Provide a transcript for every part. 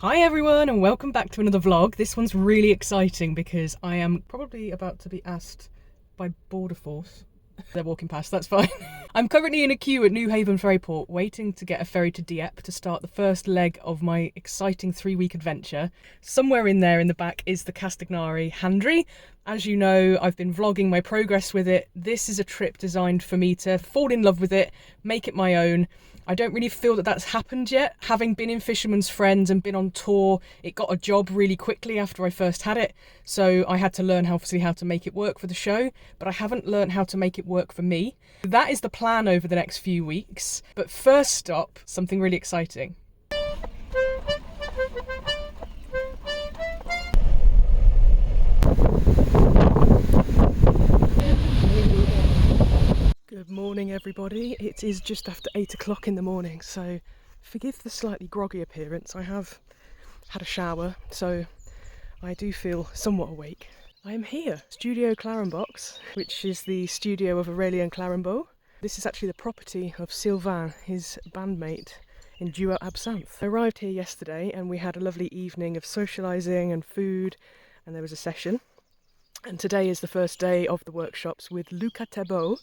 Hi everyone and welcome back to another vlog. This one's really exciting because I am probably about to be asked by Border Force. They're walking past, that's fine. I'm currently in a queue at New Haven Ferryport waiting to get a ferry to Dieppe to start the first leg of my exciting 3-week adventure. Somewhere in there in the back is the Castagnari Handry. As you know, I've been vlogging my progress with it. This is a trip designed for me to fall in love with it, make it my own. I don't really feel that that's happened yet. Having been in Fisherman's Friends and been on tour, it got a job really quickly after I first had it. So I had to learn how to make it work for the show, but I haven't learned how to make it work for me. That is the plan over the next few weeks. But first stop, something really exciting. Good morning everybody. It is just after 8 o'clock in the morning, so forgive the slightly groggy appearance. I have had a shower, so I do feel somewhat awake. I am here, Studio Claranbox, which is the studio of Aurélien Clarambeau. This is actually the property of Sylvain, his bandmate in Duo Absinthe. I arrived here yesterday and we had a lovely evening of socialising and food, and there was a session. And today is the first day of the workshops with Luca Thébault,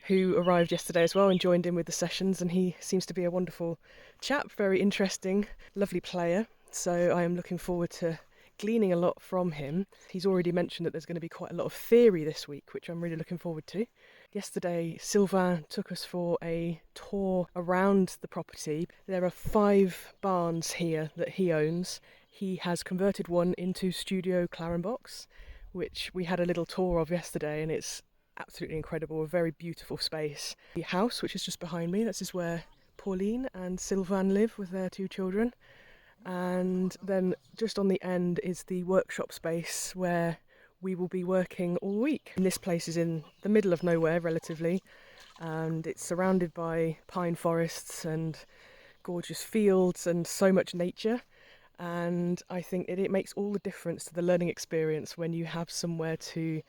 who arrived yesterday as well and joined in with the sessions, and he seems to be a wonderful chap, very interesting, lovely player. So I am looking forward to gleaning a lot from him. He's already mentioned that there's going to be quite a lot of theory this week, which I'm really looking forward to. Yesterday, Sylvain took us for a tour around the property. There are 5 barns here that he owns. He has converted one into Studio Claranbox, which we had a little tour of yesterday, and it's absolutely incredible, a very beautiful space. The house, which is just behind me, this is where Pauline and Sylvain live with their 2 children. And then just on the end is the workshop space where we will be working all week. And this place is in the middle of nowhere, relatively, and it's surrounded by pine forests and gorgeous fields and so much nature. And I think it makes all the difference to the learning experience when you have somewhere to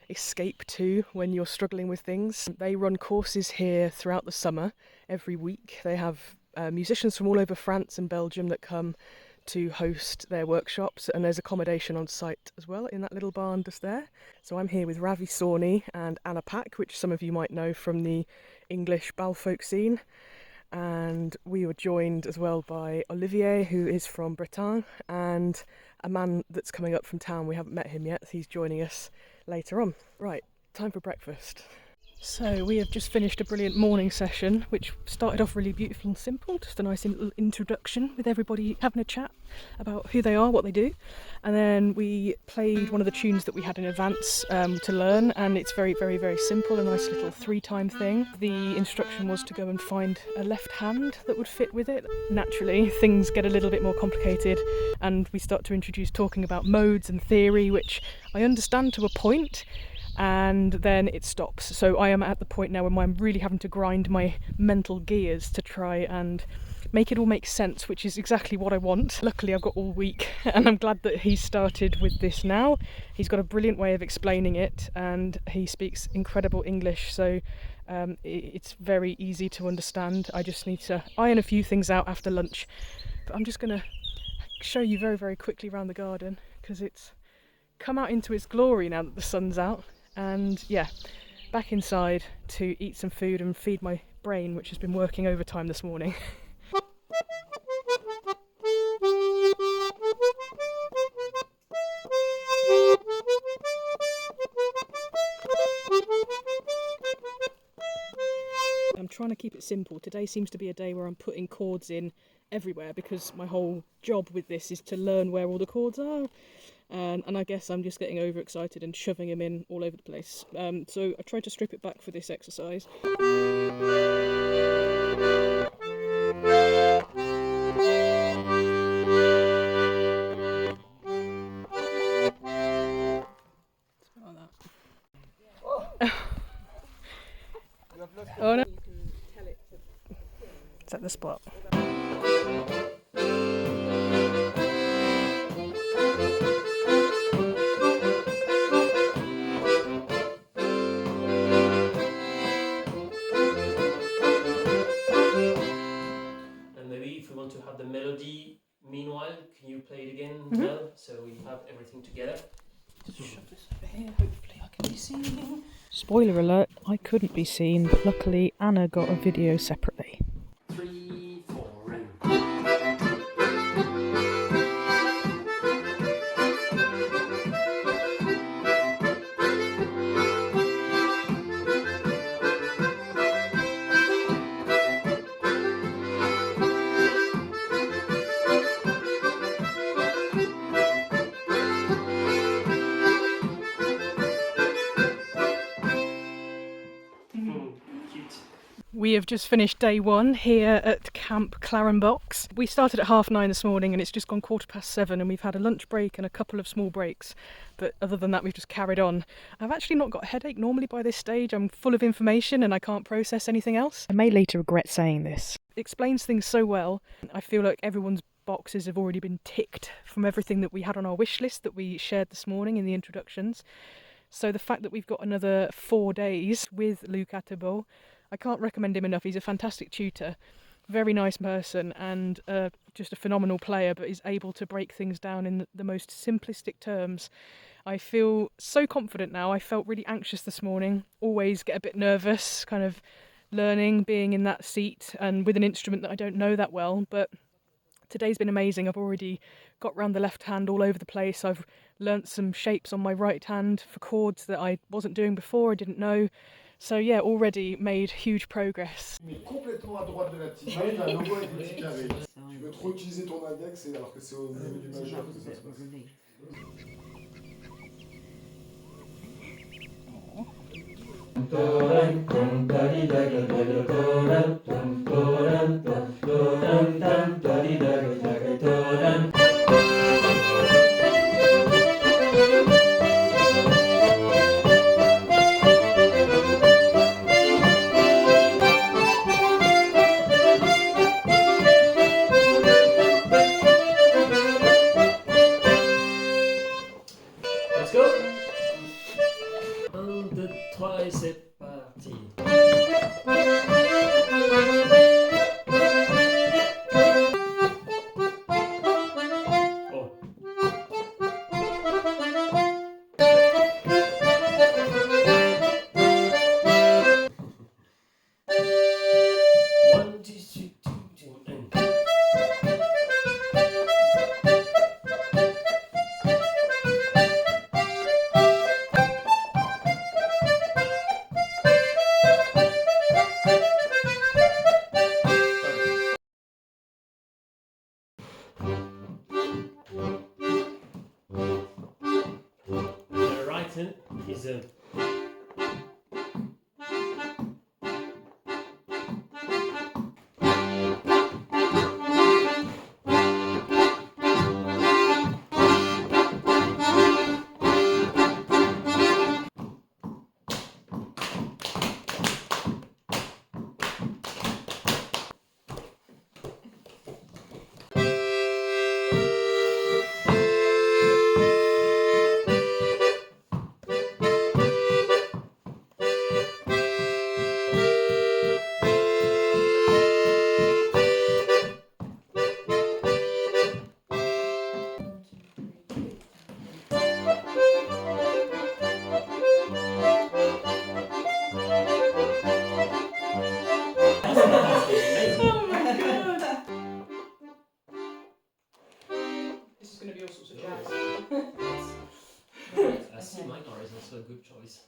escape to when you're struggling with things. They run courses here throughout the summer, every week. They have musicians from all over France and Belgium that come to host their workshops, and there's accommodation on site as well in that little barn just there. So I'm here with Ravi Sawney and Anna Pack, which some of you might know from the English bal folk scene. And we were joined as well by Olivier, who is from Bretagne, and a man that's coming up from town. We haven't met him yet, he's joining us later on. Right, time for breakfast. So we have just finished a brilliant morning session, which started off really beautiful and simple, just a nice little introduction with everybody having a chat about who they are, what they do. And then we played one of the tunes that we had in advance to learn, and it's very, very, very simple, a nice little 3-time thing. The instruction was to go and find a left hand that would fit with it. Naturally, things get a little bit more complicated, and we start to introduce talking about modes and theory, which I understand to a point, and then it stops. So I am at the point now where I'm really having to grind my mental gears to try and make it all make sense, which is exactly what I want. Luckily I've got all week, and I'm glad that he's started with this now. He's got a brilliant way of explaining it, and he speaks incredible English, so it's very easy to understand. I just need to iron a few things out after lunch. But I'm just going to show you very, very quickly around the garden, because it's come out into its glory now that the sun's out. And yeah, back inside to eat some food and feed my brain, which has been working overtime this morning. I'm trying to keep it simple. Today seems to be a day where I'm putting chords in everywhere, because my whole job with this is to learn where all the chords are. And I guess I'm just getting overexcited and shoving them in all over the place. So I tried to strip it back for this exercise. Oh no! It's at the spot. And maybe if we want to have the melody, meanwhile, can you you play it again well, so we have everything together. Shove this over here, hopefully I can be seen. Spoiler alert, I couldn't be seen, but luckily Anna got a video separately. 3, 4, and... We have just finished day one here at Camp Claranbox. We started at 9:30 this morning and it's just gone 7:15 and we've had a lunch break and a couple of small breaks. But other than that, we've just carried on. I've actually not got a headache normally by this stage. I'm full of information and I can't process anything else. I may later regret saying this. It explains things so well. I feel like everyone's boxes have already been ticked from everything that we had on our wish list that we shared this morning in the introductions. So the fact that we've got another 4 days with Luc Attebo, I can't recommend him enough. He's a fantastic tutor, very nice person and just a phenomenal player, but is able to break things down in the most simplistic terms. I feel so confident now. I felt really anxious this morning, always get a bit nervous, kind of learning, being in that seat and with an instrument that I don't know that well, but today's been amazing. I've already got round the left hand all over the place. I've learnt some shapes on my right hand for chords that I wasn't doing before, I didn't know. So yeah, already made huge progress. Complètement à droite de la petite main, t'as un logo avec le petit carré. Tu veux trop utiliser ton index alors que c'est au niveau du majeur que ça se passe. Let's go! 1, 2, 3 et c'est parti! Oh. One, two, three, two, and... The right hand is a... This is going to be all sorts of jazz. I see Medard is also a good choice.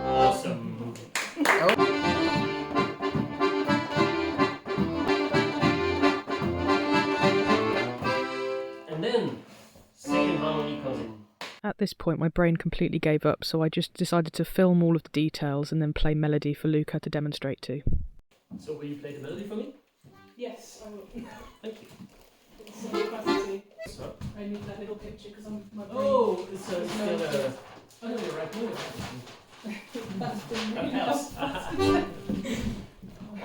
Awesome! And then, second harmony comes in. At this point my brain completely gave up, so I just decided to film all of the details and then play melody for Luca to demonstrate to. So will you play the melody for me? Yes, I will. Thank you. It's capacity. So. I need that little picture because my brain. Oh, it's no. still I know you're right. That's been That really helps. helpful.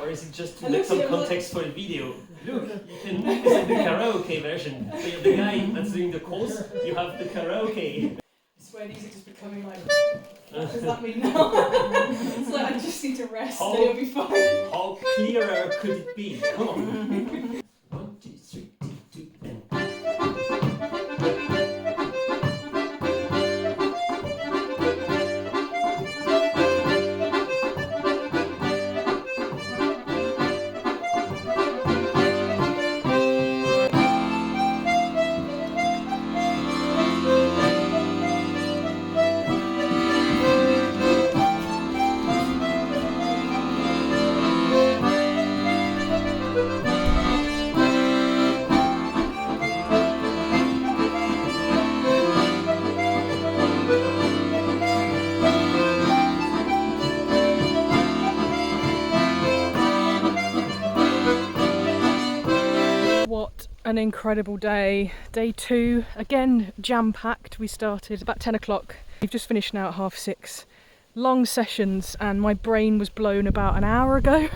Or is it just to And make look, some see, it was context for the video? Look, you can make this the karaoke version. So you're the guy that's doing the chorus, you have the karaoke. I swear these are just becoming like. What does that mean now? It's like I just need to rest and it'll be fine. How clearer could it be? Come on. 1, 2, 3, 2, 2, and. What an incredible day. Day 2, again jam-packed. We started about 10 o'clock. We've just finished now at 6:30. Long sessions and my brain was blown about an hour ago.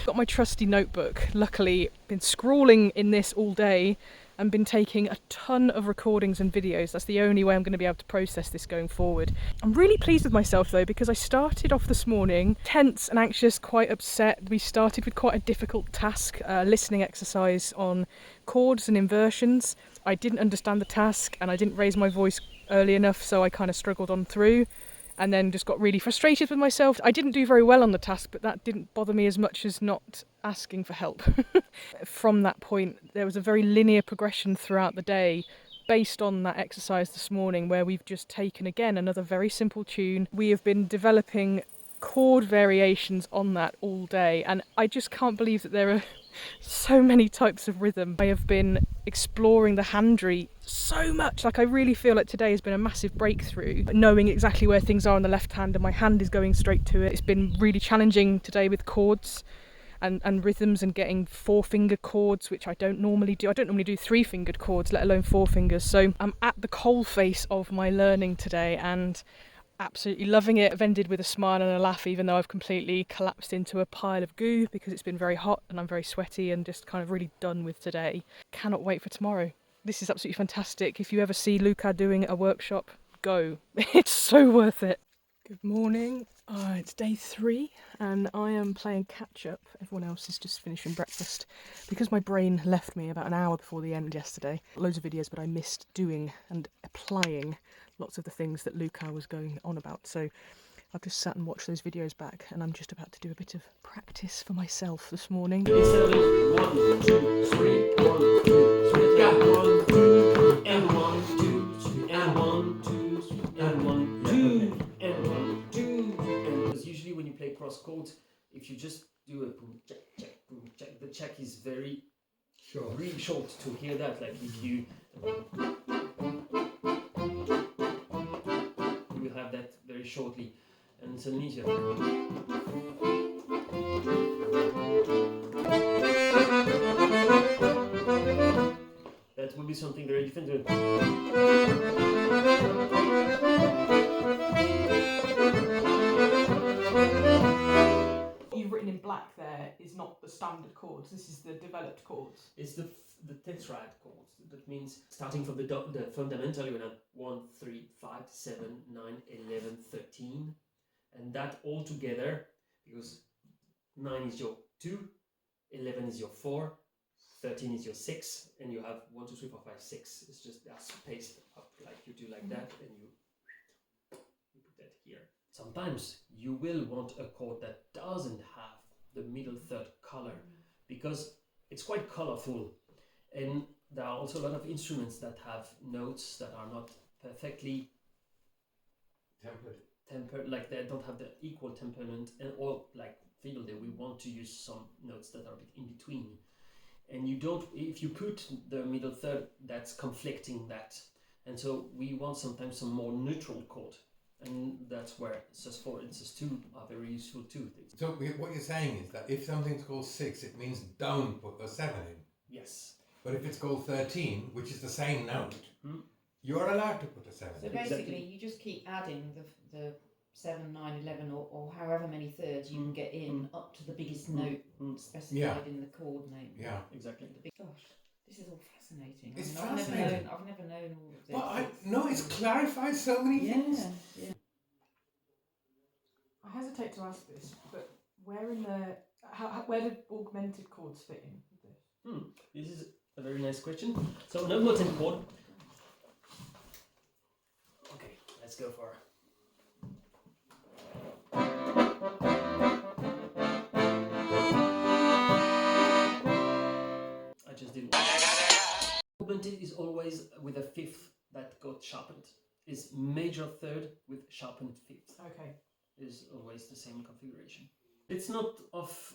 Got my trusty notebook. Luckily, been scrawling in this all day and been taking a ton of recordings and videos. That's the only way I'm going to be able to process this going forward. I'm really pleased with myself though, because I started off this morning tense and anxious, quite upset. We started with quite a difficult task, listening exercise on chords and inversions. I didn't understand the task and I didn't raise my voice early enough, so I kind of struggled on through and then just got really frustrated with myself. I didn't do very well on the task, but that didn't bother me as much as not asking for help. From that point, there was a very linear progression throughout the day based on that exercise this morning, where we've just taken again another very simple tune. We have been developing chord variations on that all day, and I just can't believe that there are so many types of rhythm. I have been exploring the Handry so much. Like, I really feel like today has been a massive breakthrough, knowing exactly where things are on the left hand and my hand is going straight to it. It's been really challenging today with chords and rhythms and getting 4-finger chords, which I don't normally do. I don't normally do 3-fingered chords, let alone 4 fingers. So I'm at the coalface of my learning today and absolutely loving it. I've ended with a smile and a laugh, even though I've completely collapsed into a pile of goo because it's been very hot and I'm very sweaty and just kind of really done with today. Cannot wait for tomorrow. This is absolutely fantastic. If you ever see Luca doing a workshop, go. It's so worth it. Good morning. It's day 3 and I am playing catch up. Everyone else is just finishing breakfast because my brain left me about an hour before the end yesterday. Loads of videos, but I missed doing and applying lots of the things that Luca was going on about. So I've just sat and watched those videos back and I'm just about to do a bit of practice for myself this morning. Instead of it, 1, 2, 3, 1, 2, 3, yeah, 1, 2, and 1, 2, 3, and 1, 2, 3, and 1, 2, and 1, 2. Because usually when you play cross chords, if you just do a boom, check, boom, check, the check is very Short. really short to hear that. Like if you have that very shortly, and suddenly you that will be something very different. You've written in black there is not the standard chords, this is the developed chords. It's the tetra chords. That means starting from the fundamental, you're at 1, 3, 5, 7, 9, 11, 13, and that all together, because 9 is your 2, 11 is your 4, 13 is your 6, and you have 1, 2, 3, 4, 5, 6. It's just that spaced up, like you do like that, and you put that here. Sometimes you will want a chord that doesn't have the middle third color, because it's quite colorful, and there are also a lot of instruments that have notes that are not perfectly tempered, like they don't have the equal temperament, and or like fiddle, we want to use some notes that are a bit in between, and you don't, if you put the middle third, that's conflicting that, and so we want sometimes some more neutral chord And that's where sus4 and sus2 are very useful too. So what you're saying is that if something's called 6, it means don't put a 7 in. Yes. But if it's called 13, which is the same note, you're allowed to put a 7 So in. basically, you just keep adding the 7, 9, 11, or however many thirds you can get in up to the biggest note specified in the chord name. Yeah. Exactly. Gosh, this is all fascinating. It's I mean, fascinating. I've never known all of this. But no, it's clarified so many things. Yeah. I hesitate to ask this, but where in the where did augmented chords fit in with this? This is a very nice question. So an augmented chord. Okay, let's go for. I just did one. Augmented is always with a fifth that got sharpened. Is major third with sharpened fifth. Okay. Is always the same configuration. It's not of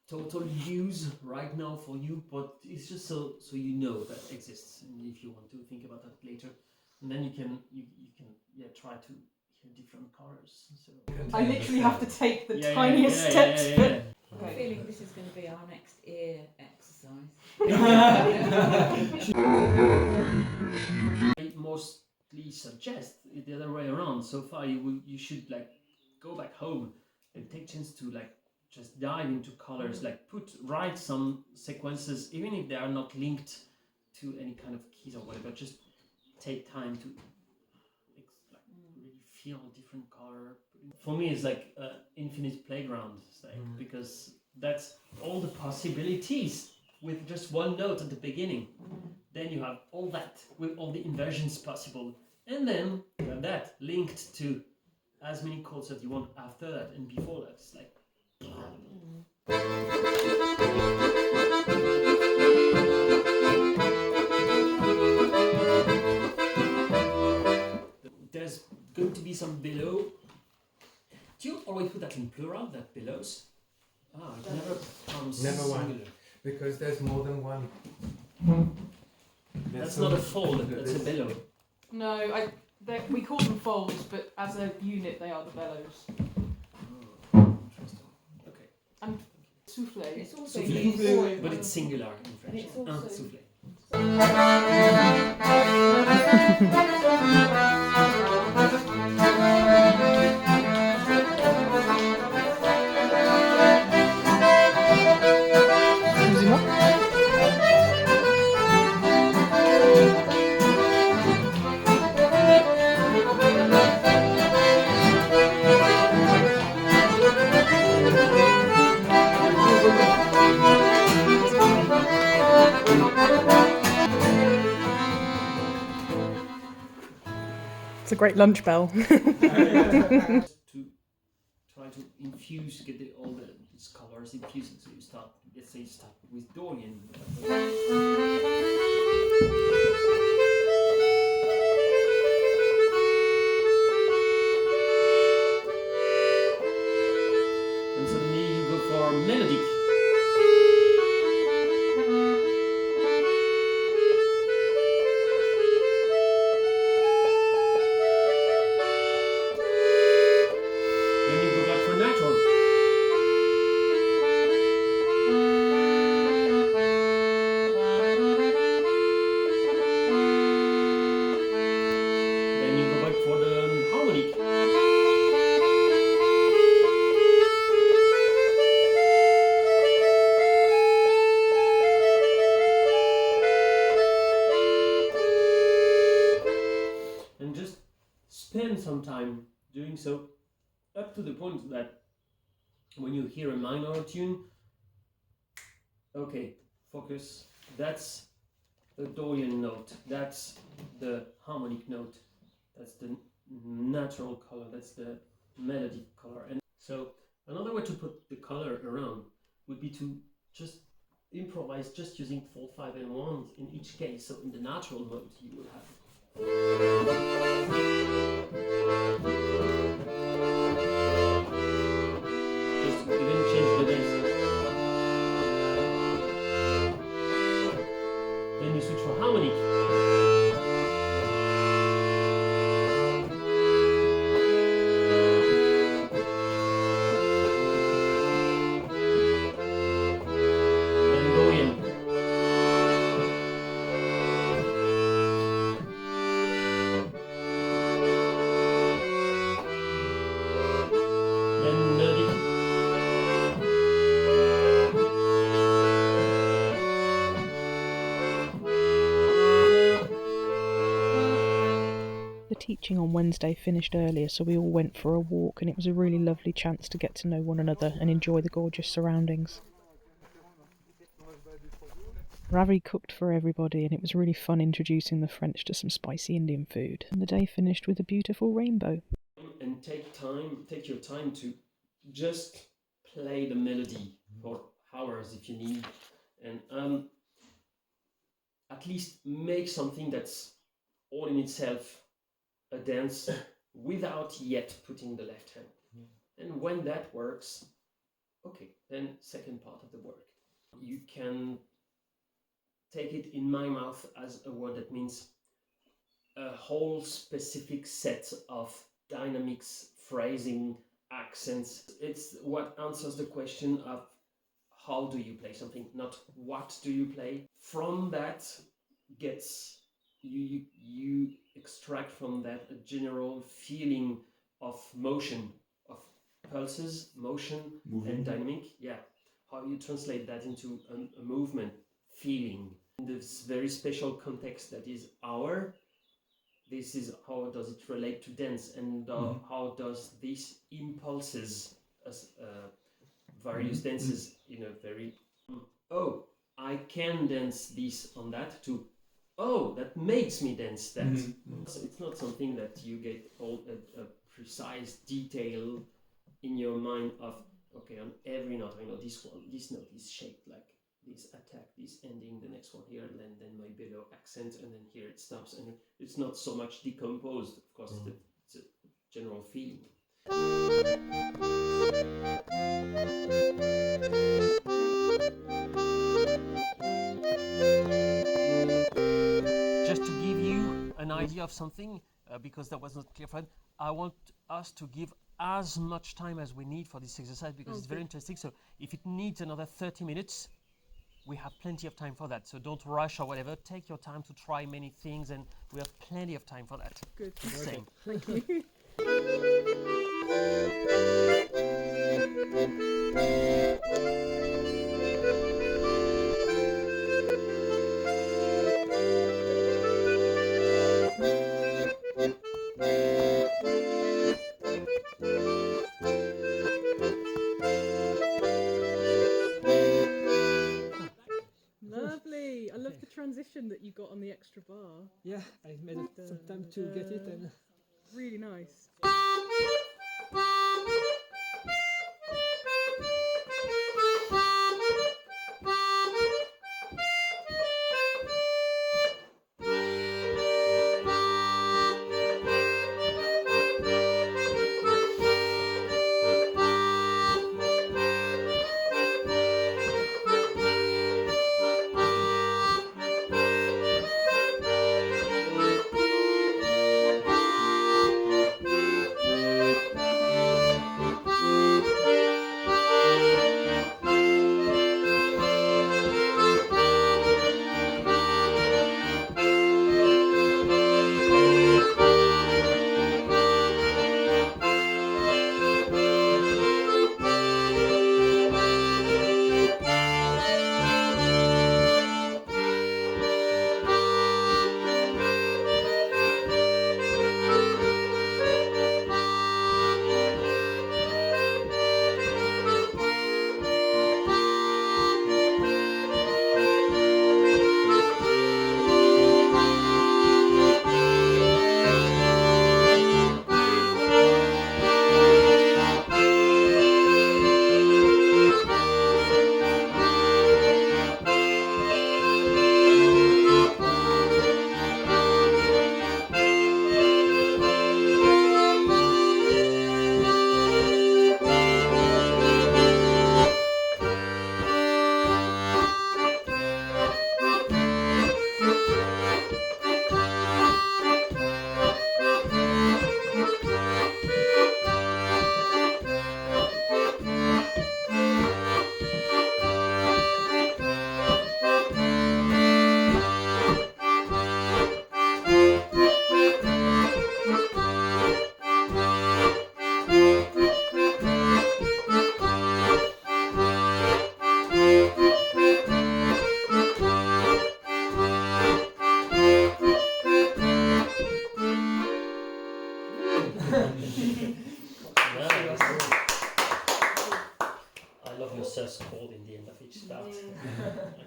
total use right now for you, but it's just so you know that exists, and if you want to think about that later, and then you can try to hear different colors. So I literally have to take the tiniest steps. I have a feeling this is going to be our next ear exercise. I mostly suggest the other way around. So far, you should like go back home and take chance to like just dive into colors, like write some sequences, even if they are not linked to any kind of keys or whatever. Just take time to really feel a different color. For me, it's like infinite playground, because that's all the possibilities with just one note at the beginning. Then you have all that with all the inversions possible, and then you have that linked to as many chords that you want after that and before that. It's like there's going to be some below. Do you always put that in plural, that belows? It never comes Never singular. one. Because there's more than one. That's not a fold, that's a bellow. No, we call them folds, but as a unit they are the bellows. Interesting. Okay. And souffle. It's also Souffle. used, But it's singular in and French. it's also Souffle. It's a great lunch bell. To try to infuse, get all these colors infusing. So you start, let's say you start with Dorian. And suddenly you go for melodic. Then you go back for natural. Then you go back for the harmonic. And just spend some time doing so, up to the point that when you hear a minor tune, okay, focus, that's the Dorian note, that's the harmonic note, that's the natural color, that's the melodic color. And so another way to put the color around would be to just improvise, just using 4, 5 and 1 in each case. So in the natural mode you will have just even change the bass. Then you switch for harmonic. teaching on Wednesday finished earlier, so we all went for a walk, and it was a really lovely chance to get to know one another and enjoy the gorgeous surroundings. Ravi cooked for everybody, and it was really fun introducing the French to some spicy Indian food. And the day finished with a beautiful rainbow. And take your time to just play the melody for hours if you need, and at least make something that's all in itself a dance without yet putting the left hand. And when that works, okay, then second part of the work. You can take it in my mouth as a word that means a whole specific set of dynamics, phrasing, accents. It's what answers the question of how do you play something, not what do you play. From that gets you extract from that a general feeling of motion, of pulses, motion, and dynamic. Yeah, how you translate that into a movement, feeling. In this very special context that is this is how does it relate to dance, and how does these impulses as various dances in a very oh, I can dance this on that, to oh, that makes me dance that. So it's not something that you get all a precise detail in your mind of okay, on every note I know this note is shaped like this attack, this ending, the next one here, and then my below accent, and then here it stops, and it's not so much decomposed. Of course, it's a general feeling. Just to give you an idea of something, because that was not clear for it, I want us to give as much time as we need for this exercise, because it's very interesting. So if it needs another 30 minutes, we have plenty of time for that. So don't rush or whatever. Take your time to try many things, and we have plenty of time for that. Good. Same. Thank you. Lovely. I love the transition that you got on the extra bar. Yeah, I made some time to get it, and Really nice.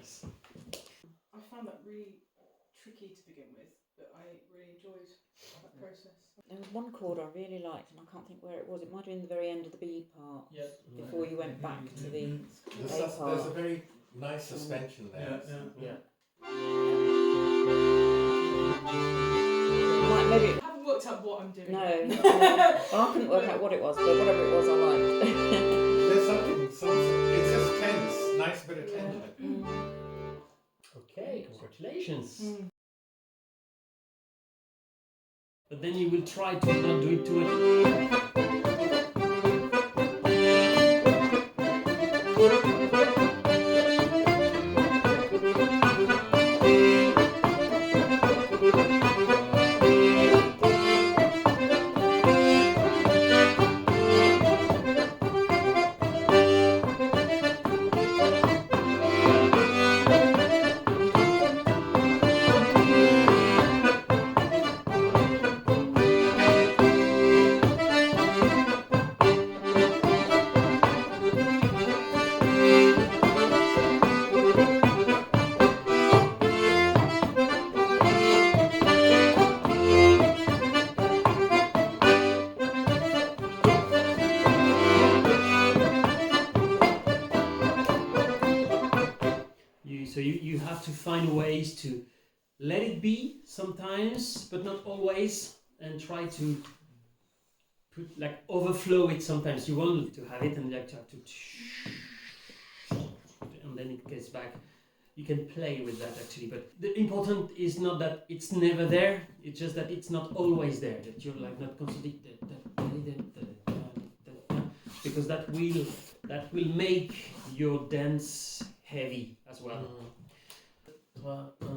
nice. I found that really tricky to begin with, but I really enjoyed that process. There was one chord I really liked, and I can't think where it was. It might have been the very end of the B part, before you went back to the A part. There's a very nice suspension there. Yeah. Like maybe I haven't worked out what I'm doing. no, I couldn't work out what it was, but whatever it was, I liked. There's something, it's just tense, nice bit of tension. Okay, congratulations. But then you will try to not do it too much. So you have to find ways to let it be sometimes, but not always, and try to put like overflow it sometimes. You want to have it and like to have to, and then it gets back. You can play with that actually, but the important is not that it's never there. It's just that it's not always there. That you're like not constantly, because that will make your dance heavy as well. 3, 1, 2.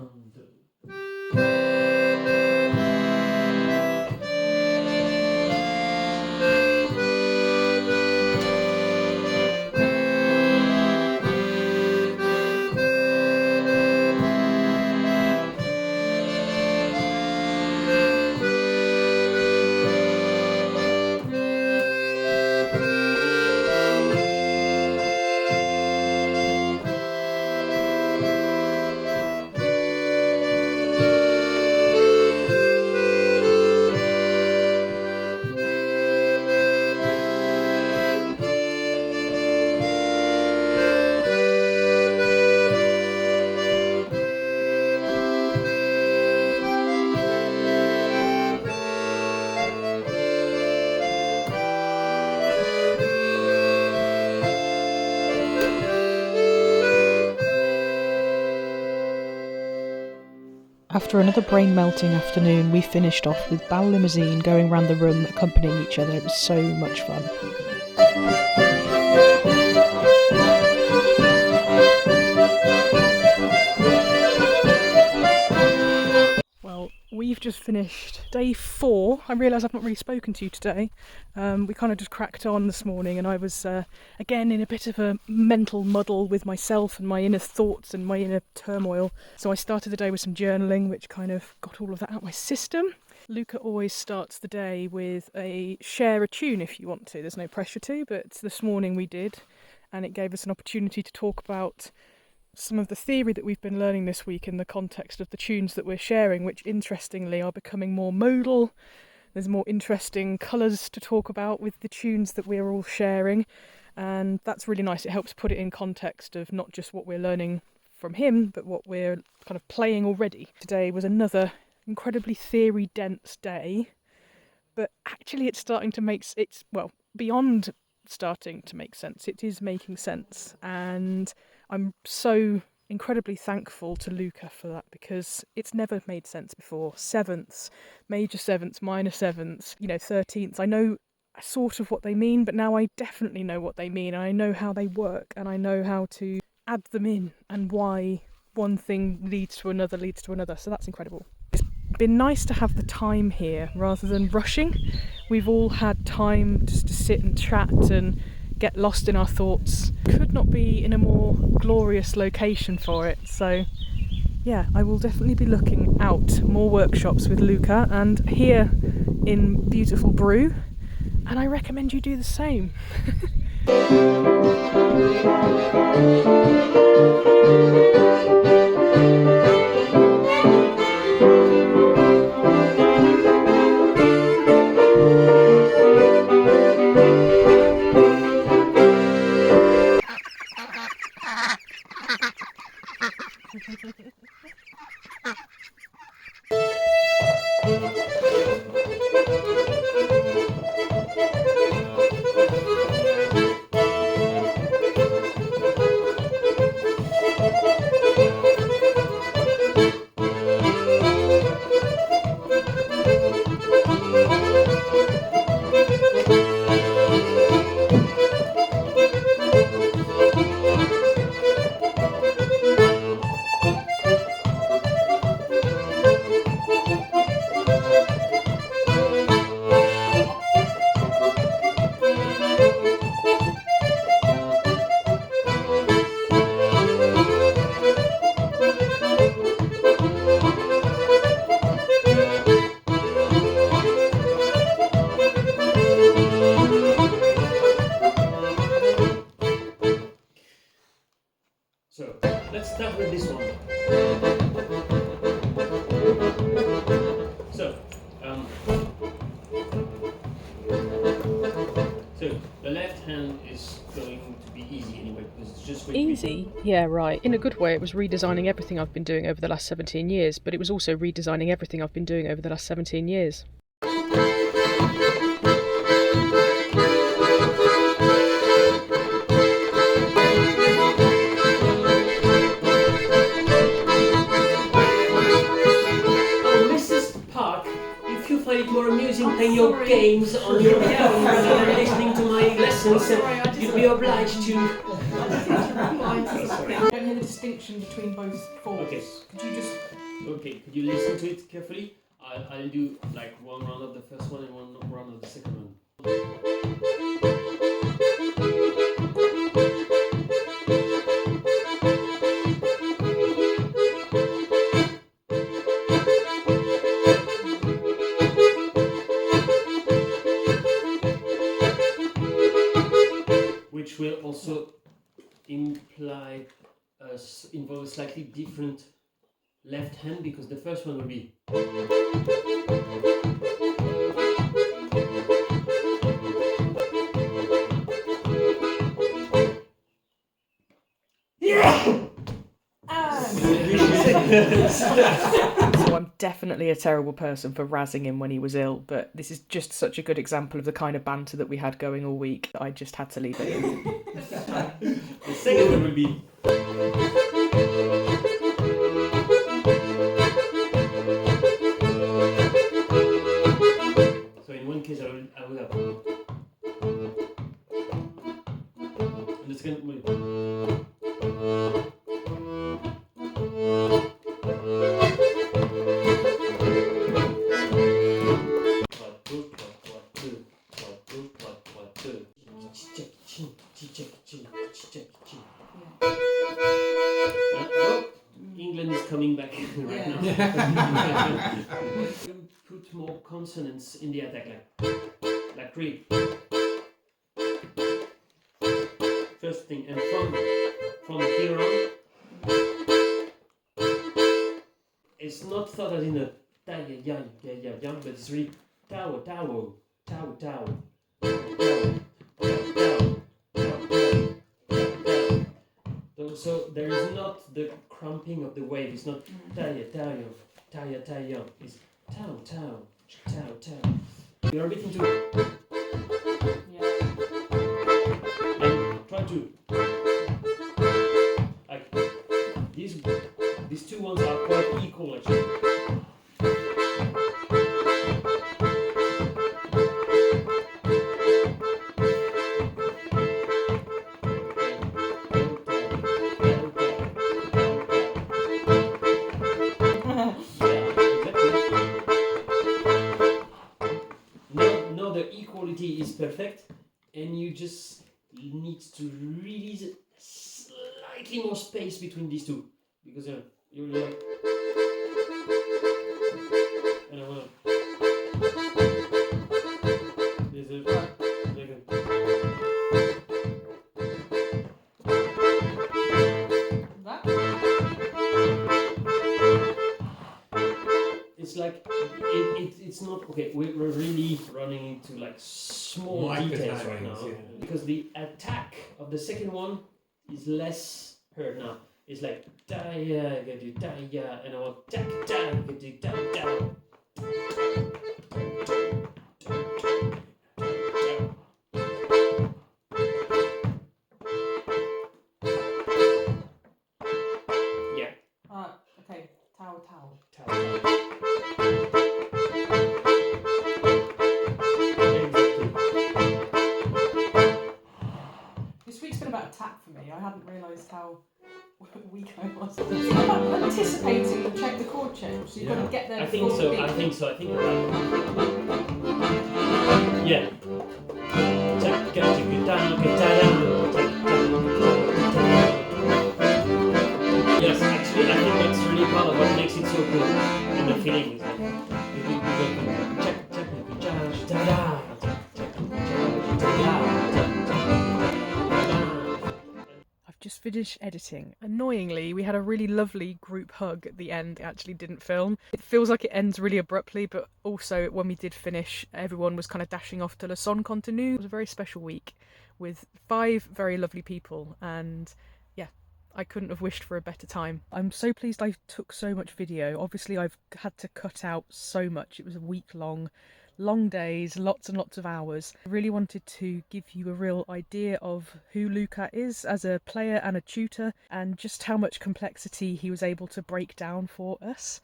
After another brain-melting afternoon, we finished off with Bal Limousine going round the room accompanying each other. It was so much fun. Well, we've just finished day 4. I realise I've not really spoken to you today. We kind of just cracked on this morning, and I was again in a bit of a mental muddle with myself and my inner thoughts and my inner turmoil. So I started the day with some journaling, which kind of got all of that out of my system. Luca always starts the day with share a tune if you want to. There's no pressure to, but this morning we did, and it gave us an opportunity to talk about some of the theory that we've been learning this week in the context of the tunes that we're sharing, which interestingly are becoming more modal. There's more interesting colours to talk about with the tunes that we're all sharing, and that's really nice. It helps put it in context of not just what we're learning from him, but what we're kind of playing already. Today was another incredibly theory-dense day, but actually it's starting to make... it's, well, beyond starting to make sense. It is making sense, and I'm so incredibly thankful to Luca for that, because it's never made sense before. Sevenths, major sevenths, minor sevenths, 13ths. I know sort of what they mean, but now I definitely know what they mean, and I know how they work, and I know how to add them in, and why one thing leads to another, so that's incredible. It's been nice to have the time here rather than rushing. We've all had time just to sit and chat and get lost in our thoughts. Could not be in a more glorious location for it. So yeah, I will definitely be looking out more workshops with Luca and here in beautiful Brew, and I recommend you do the same. So let's start with this one. So the left hand is going to be easy anyway because it's just going to be Easy? Yeah, right. In a good way, it was redesigning everything I've been doing over the last 17 years, but it was also redesigning everything I've been doing over the last 17 years. more amusing playing your games on your phone rather than listening to my lessons. You'd be obliged to. I don't hear the distinction between both chords. Okay. Could you just... Okay, could you listen to it carefully? I'll do like one round of the first one and one round of the second one. Which will also involve a slightly different left hand, because the first one will be So I'm definitely a terrible person for razzing him when he was ill, but this is just such a good example of the kind of banter that we had going all week that I just had to leave it in. the second one will be so in one case I will have and the second will England is coming back right now. Put more consonants in the attack, like really. First thing, and from here on, it's not thought as in a ta ya ya, but it's really tao. So there is not the cramping of the wave. It's not taya. It's tao. You're a bit into and try to like these two ones are quite equal actually. Is perfect, and you just need to release slightly more space between these two, because you're like, and I wanna. There's a it's not okay. We're really running into like small details right now because the attack of the second one is less heard now. It's like da ya, get do da ya, and I want da da, get do da da. Yeah. Okay. Tau. This week's been about attack for me. I hadn't realised how weak I was. I'm anticipating the chord change, so you've got to get there. I think so. I think you're right. Yeah. Yes, actually, I think that's really part of what makes it so good. And the feeling is like I've just finished editing. Annoyingly, we had a really lovely group hug at the end. It actually didn't film. It feels like it ends really abruptly, but also when we did finish, everyone was kind of dashing off to Le Son Continue. It was a very special week with 5 very lovely people, and yeah, I couldn't have wished for a better time. I'm so pleased I took so much video. Obviously, I've had to cut out so much. It was a week long days, lots and lots of hours. I really wanted to give you a real idea of who Luca is as a player and a tutor, and just how much complexity he was able to break down for us.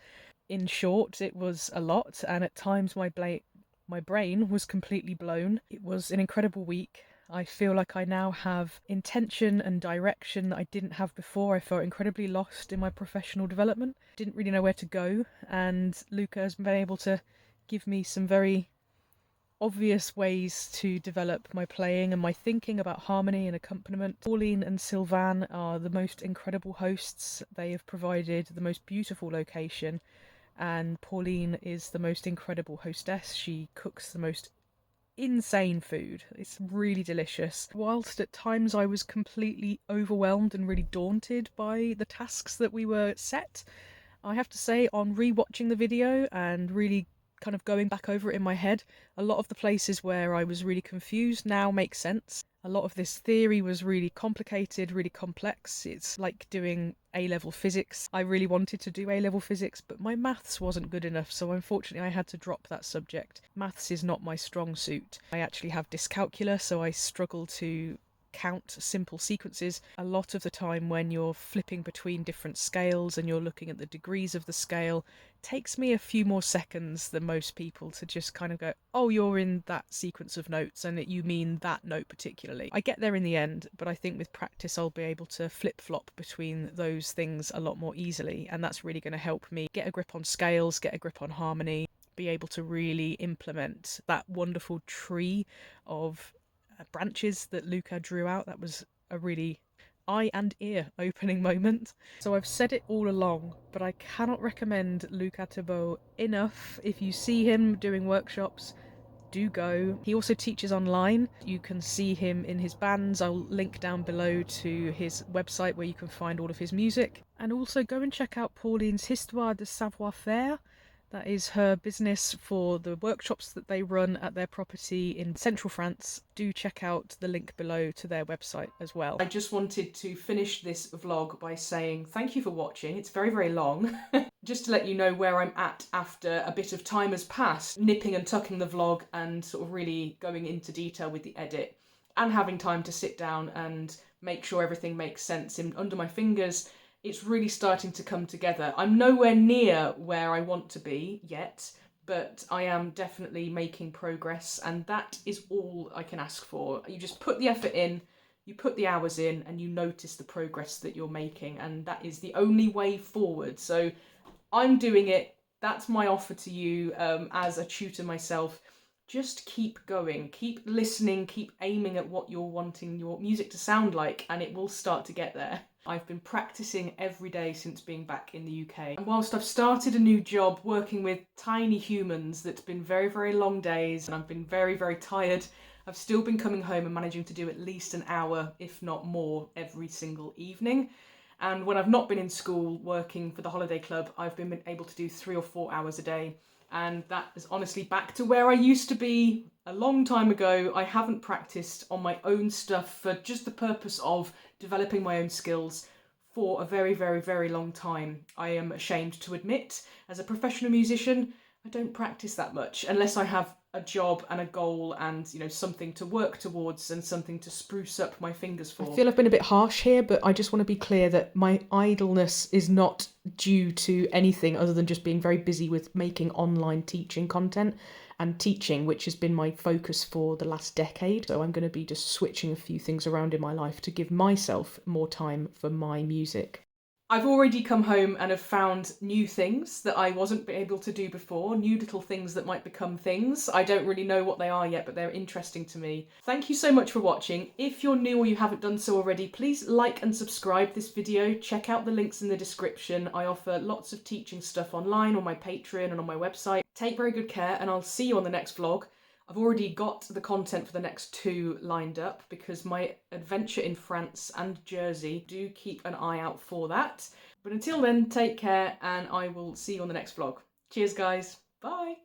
In short, it was a lot, and at times my brain was completely blown. It was an incredible week. I feel like I now have intention and direction that I didn't have before. I felt incredibly lost in my professional development. Didn't really know where to go, and Luca has been able to give me some very obvious ways to develop my playing and my thinking about harmony and accompaniment. Pauline and Sylvain are the most incredible hosts. They have provided the most beautiful location, and Pauline is the most incredible hostess. She cooks the most insane food. It's really delicious. Whilst at times I was completely overwhelmed and really daunted by the tasks that we were set, I have to say, on re-watching the video and really kind of going back over it in my head, a lot of the places where I was really confused now make sense. A lot of this theory was really complicated, really complex. It's like doing A-level physics. I really wanted to do A-level physics, but my maths wasn't good enough, so unfortunately I had to drop that subject. Maths is not my strong suit. I actually have dyscalculia, so I struggle to count simple sequences. A lot of the time when you're flipping between different scales and you're looking at the degrees of the scale, it takes me a few more seconds than most people to just kind of go, oh, you're in that sequence of notes and you mean that note particularly. I get there in the end, but I think with practice I'll be able to flip-flop between those things a lot more easily, and that's really going to help me get a grip on scales, get a grip on harmony, be able to really implement that wonderful tree of branches that Luca drew out. That was a really eye and ear opening moment. So I've said it all along, but I cannot recommend Luca Thibault enough. If you see him doing workshops, do go. He also teaches online. You can see him in his bands. I'll link down below to his website where you can find all of his music. And also go and check out Pauline's Histoire de Savoir-Faire. That is her business for the workshops that they run at their property in central France. Do check out the link below to their website as well. I just wanted to finish this vlog by saying thank you for watching. It's very, very long. Just to let you know where I'm at after a bit of time has passed, nipping and tucking the vlog and sort of really going into detail with the edit and having time to sit down and make sure everything makes sense under my fingers. It's really starting to come together. I'm nowhere near where I want to be yet, but I am definitely making progress, and that is all I can ask for. You just put the effort in, you put the hours in, and you notice the progress that you're making, and that is the only way forward. So I'm doing it. That's my offer to you as a tutor myself. Just keep going, keep listening, keep aiming at what you're wanting your music to sound like, and it will start to get there. I've been practicing every day since being back in the UK. And whilst I've started a new job working with tiny humans, that's been very, very long days, and I've been very, very tired, I've still been coming home and managing to do at least an hour, if not more, every single evening. And when I've not been in school working for the holiday club, I've been able to do 3 or 4 hours a day. and that is honestly back to where I used to be a long time ago. I haven't practiced on my own stuff for just the purpose of developing my own skills for a very, very, very long time. I am ashamed to admit, as a professional musician, I don't practice that much unless I have a job and a goal and, you know, something to work towards and something to spruce up my fingers for. I feel I've been a bit harsh here, but I just want to be clear that my idleness is not due to anything other than just being very busy with making online teaching content and teaching, which has been my focus for the last decade. So I'm going to be just switching a few things around in my life to give myself more time for my music. I've already come home and have found new things that I wasn't able to do before, new little things that might become things. I don't really know what they are yet, but they're interesting to me. Thank you so much for watching. If you're new or you haven't done so already, please like and subscribe this video. Check out the links in the description. I offer lots of teaching stuff online on my Patreon and on my website. Take very good care, and I'll see you on the next vlog. I've already got the content for the next 2 lined up because my adventure in France and Jersey, do keep an eye out for that. But until then, take care, and I will see you on the next vlog. Cheers guys, bye!